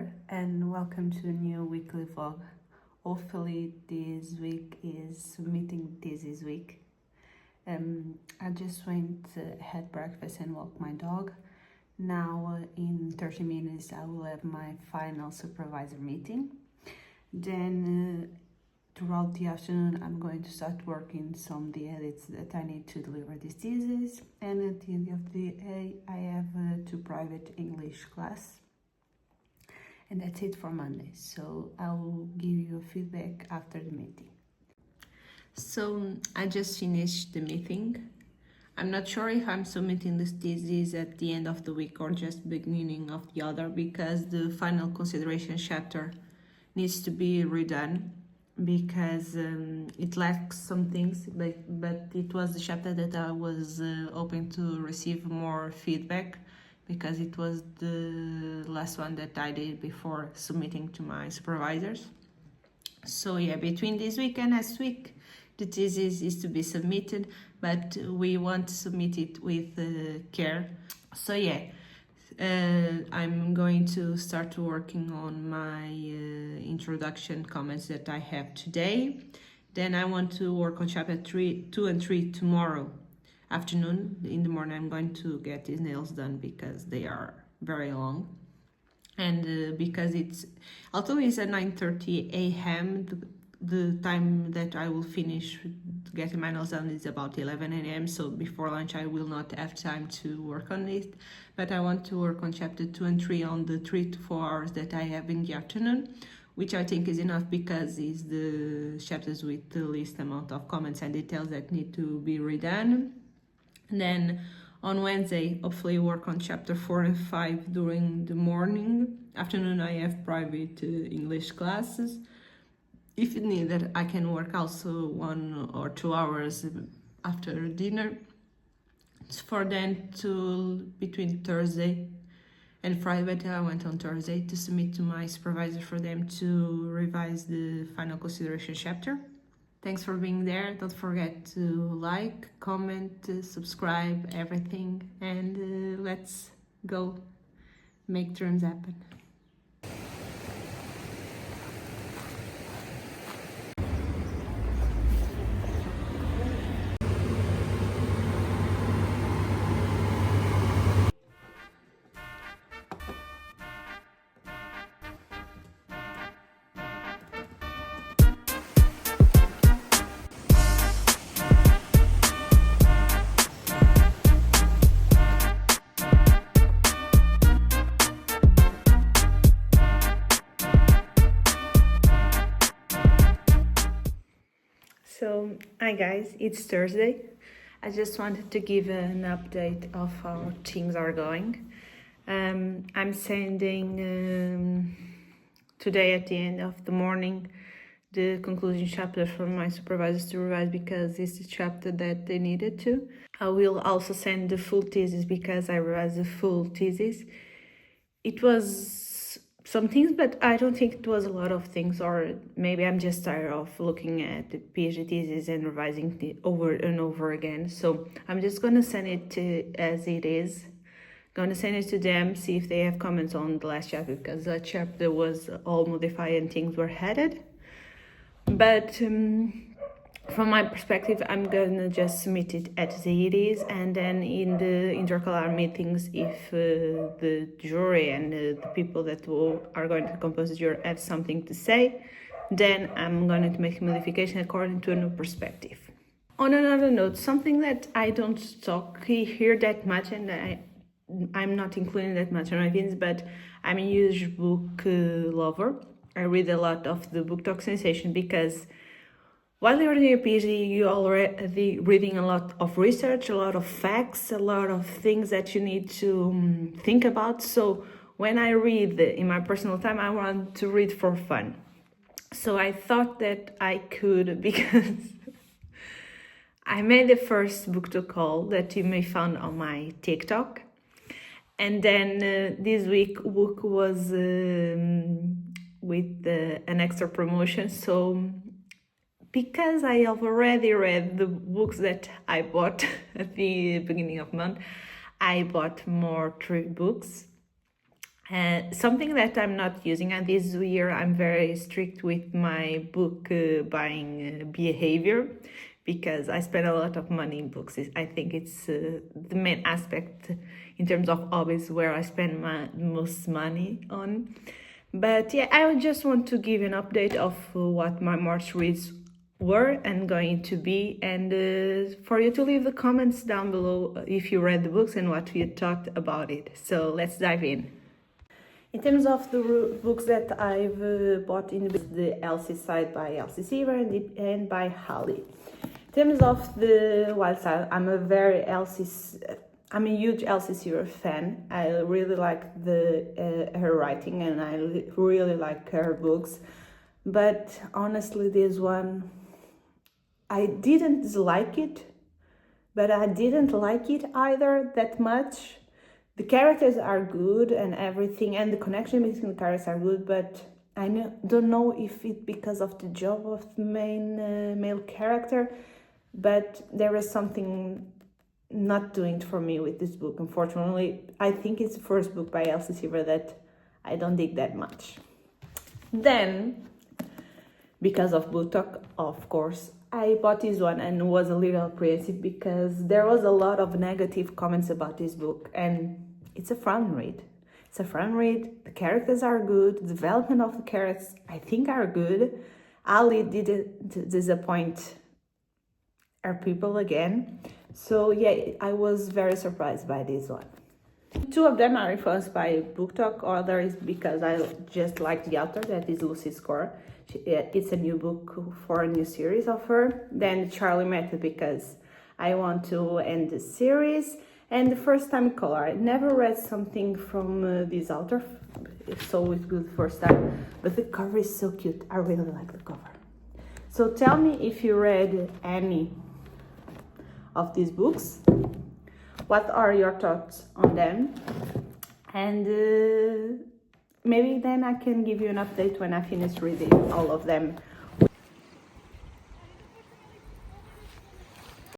there, and welcome to a new weekly vlog. Hopefully this week is submitting thesis week. I just went, had breakfast and walked my dog. Now in 30 minutes I will have my final supervisor meeting. Then throughout the afternoon I'm going to start working some the edits that I need to deliver this thesis, and at the end of the day I have 2 private English class. And that's it for Monday, so I will give you a feedback after the meeting. So I just finished the meeting. I'm not sure if I'm submitting this thesis at the end of the week or just beginning of the other, because the final consideration chapter needs to be redone because it lacks some things, but it was the chapter that I was hoping to receive more feedback, because it was the last one that I did before submitting to my supervisors. So yeah, between this week and next week, the thesis is to be submitted, but we want to submit it with care. So yeah, I'm going to start working on my introduction comments that I have today. Then I want to work on chapter 2 and 3 tomorrow afternoon. In the morning I'm going to get his nails done because they are very long, and because although it's at 9:30 a.m. the time that I will finish getting my nails done is about 11 a.m. so before lunch I will not have time to work on it, but I want to work on chapter 2 and 3 on the 3 to 4 hours that I have in the afternoon, which I think is enough because it's the chapters with the least amount of comments and details that need to be redone. And then on Wednesday, hopefully work on chapter 4 and 5 during the morning. Afternoon, I have private English classes. If needed, I can work also 1 or 2 hours after dinner. For then to between Thursday and Friday, but I went on Thursday to submit to my supervisor for them to revise the final consideration chapter. Thanks for being there. Don't forget to like, comment, subscribe, everything, and let's go make dreams happen. So, hi guys, it's Thursday. I just wanted to give an update of how things are going. I'm sending today at the end of the morning the conclusion chapter from my supervisors to revise, because it's the chapter that they needed to. I will also send the full thesis because I revised the full thesis. It was some things, but I don't think it was a lot of things, or maybe I'm just tired of looking at the PhD thesis and revising it over and over again. So I'm just going to send it as it is. Going to send it to them, see if they have comments on the last chapter, because that chapter was all modified and things were added. But from my perspective, I'm gonna just submit it as it is, and then in the intercalary meetings, if the jury and the people that are going to compose the jury have something to say, then I'm going to make a modification according to a new perspective. On another note, something that I don't talk here that much, and I'm not including that much on my videos, but I'm a huge book lover. I read a lot of the book talk sensation, because while you're doing a PhD, you're already reading a lot of research, a lot of facts, a lot of things that you need to think about. So when I read in my personal time, I want to read for fun. So I thought that I could, because I made the first book to call that you may find on my TikTok. And then this week book was with an extra promotion. So because I have already read the books that I bought at the beginning of the month, I bought more 3 books. Something that I'm not using, and this year I'm very strict with my book buying behavior, because I spend a lot of money in books. I think it's the main aspect in terms of hobbies where I spend my most money on. But yeah, I just want to give an update of what my March reads were and going to be, and for you to leave the comments down below if you read the books and what you thought about it. So let's dive in. In terms of the books that I've bought in the Elsie side by Elsie Seaver and by Holly. In terms of the Wild Side, I'm a huge Elsie Seaver fan. I really like her writing, and I really like her books. But honestly, this one, I didn't dislike it, but I didn't like it either that much. The characters are good and everything, and the connection between the characters are good, but I don't know if it's because of the job of the main male character, but there is something not doing it for me with this book, unfortunately. I think it's the first book by Elsie Seaver that I don't dig that much. Then, because of Book Talk, of course, I bought this one and was a little apprehensive because there was a lot of negative comments about this book, and it's a fun read. It's a fun read. The characters are good. The development of the characters, I think, are good. Ali didn't disappoint our people again. So yeah, I was very surprised by this one. Two of them are influenced by Book Talk, other is because I just like the author, that is Lucy Score. It's a new book for a new series of her. Then Charlie Method, because I want to end the series. And the First Time Color. I never read something from this author. It's always good first time. But the cover is so cute. I really like the cover. So tell me if you read any of these books. What are your thoughts on them? And maybe then I can give you an update when I finish reading all of them,